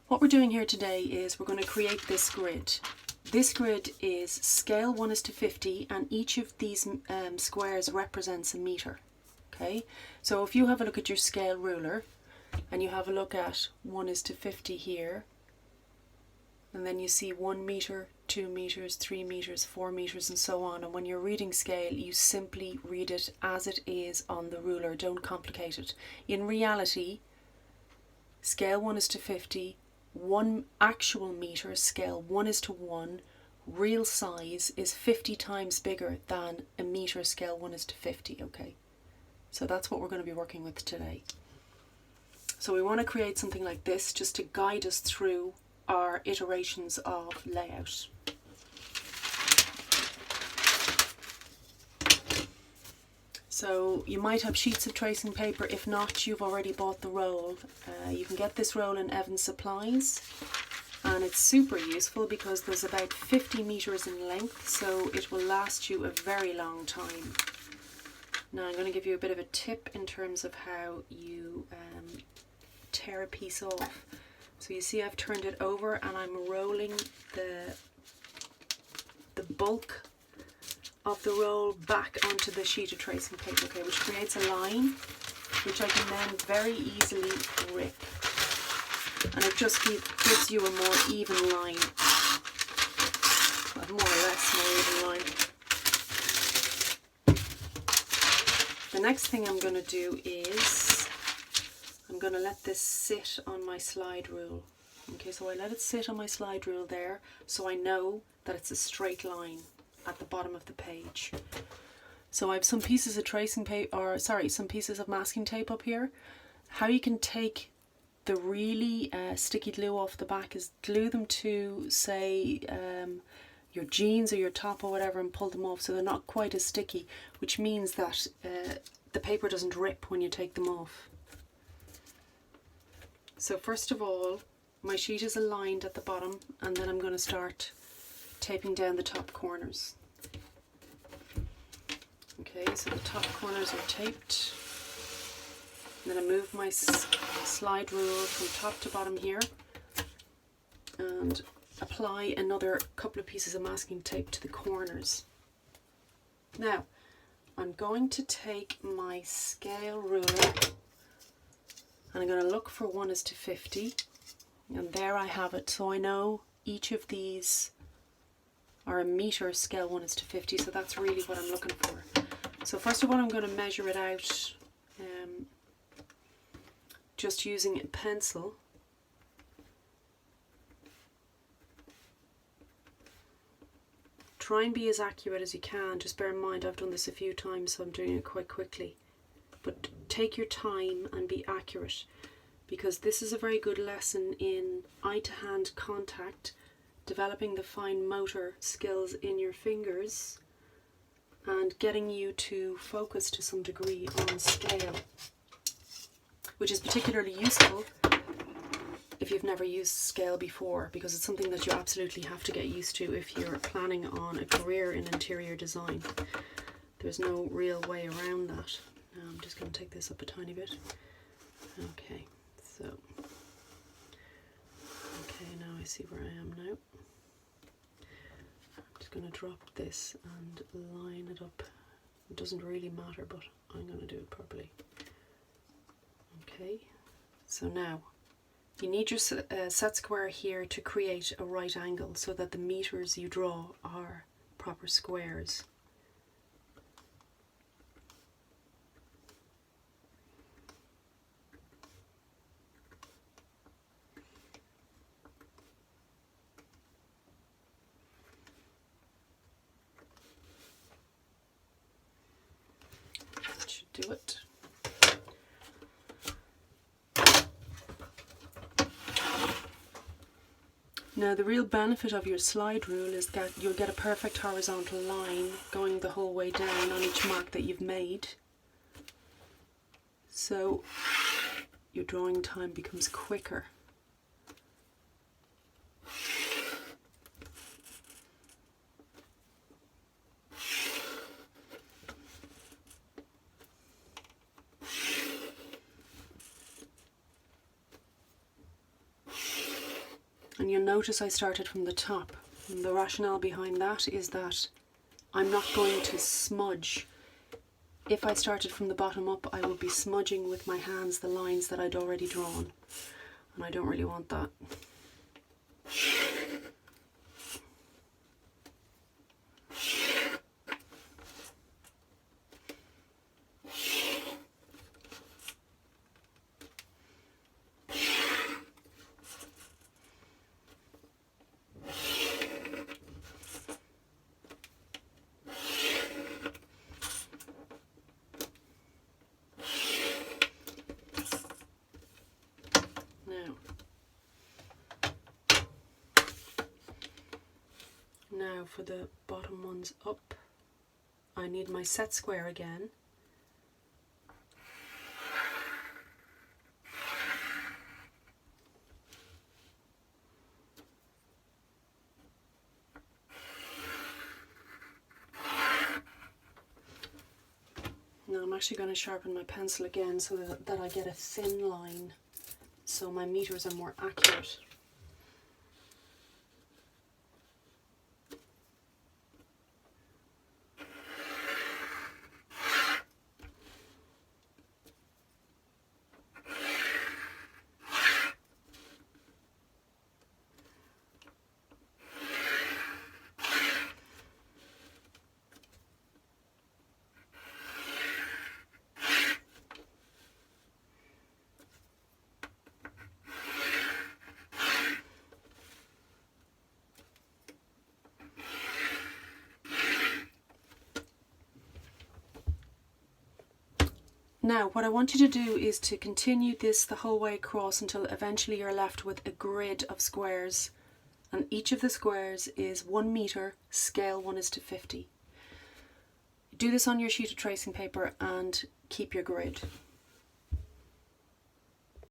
What we're doing here today is we're going to create this grid. This grid is scale 1:50 and each of these squares represents a metre. Okay, so if you have a look at your scale ruler and you have a look at 1:50 here, and then you see 1 metre, 2 metres, 3 metres, 4 metres and so on, and when you're reading scale you simply read it as it is on the ruler, don't complicate it. In reality, scale 1:50, 1 actual metre, scale 1:1, real size is 50 times bigger than a metre scale 1:50, okay? So that's what we're going to be working with today. So we want to create something like this just to guide us through our iterations of layout. So you might have sheets of tracing paper. If not, you've already bought the roll. You can get this roll in Evans Supplies, and it's super useful because there's about 50 metres in length, so it will last you a very long time. Now I'm going to give you a bit of a tip in terms of how you tear a piece off. So you see I've turned it over and I'm rolling the bulk of the roll back onto the sheet of tracing paper, okay, which creates a line which I can then very easily rip, and it just gives you a more even line, a more or less more even line. The next thing I'm going to do is I'm going to let this sit on my slide rule. Okay, so I let it sit on my slide rule there, so I know that it's a straight line at the bottom of the page. So I have some pieces of tracing paper, or sorry, some pieces of masking tape up here. How you can take the really sticky glue off the back is glue them to, say, your jeans or your top or whatever, and pull them off so they're not quite as sticky, which means that the paper doesn't rip when you take them off. So first of all, my sheet is aligned at the bottom, and then I'm going to start taping down the top corners. Okay, so the top corners are taped. And then I move my slide rule from top to bottom here and apply another couple of pieces of masking tape to the corners. Now, I'm going to take my scale ruler and I'm going to look for 1:50, and there I have it. So I know each of these are a metre scale 1:50, so that's really what I'm looking for. So first of all, I'm going to measure it out just using a pencil. Try and be as accurate as you can. Just bear in mind I've done this a few times, so I'm doing it quite quickly. But take your time and be accurate, because this is a very good lesson in eye-to-hand contact, developing the fine motor skills in your fingers, and getting you to focus to some degree on scale, which is particularly useful if you've never used scale before, because it's something that you absolutely have to get used to if you're planning on a career in interior design. There's no real way around that. Now I'm just going to take this up a tiny bit. Okay, so now I see where I am now. I'm just going to drop this and line it up. It doesn't really matter, but I'm going to do it properly. Okay, so now you need your set square here to create a right angle so that the meters you draw are proper squares. That should do it. Now the real benefit of your slide rule is that you'll get a perfect horizontal line going the whole way down on each mark that you've made. So your drawing time becomes quicker. And you'll notice I started from the top. And the rationale behind that is that I'm not going to smudge. If I started from the bottom up, I would be smudging with my hands the lines that I'd already drawn. And I don't really want that. Now for the bottom ones up, I need my set square again. Now I'm actually going to sharpen my pencil again so that I get a thin line so my meters are more accurate. Now what I want you to do is to continue this the whole way across until eventually you're left with a grid of squares, and each of the squares is 1 meter, scale 1:50. Do this on your sheet of tracing paper and keep your grid.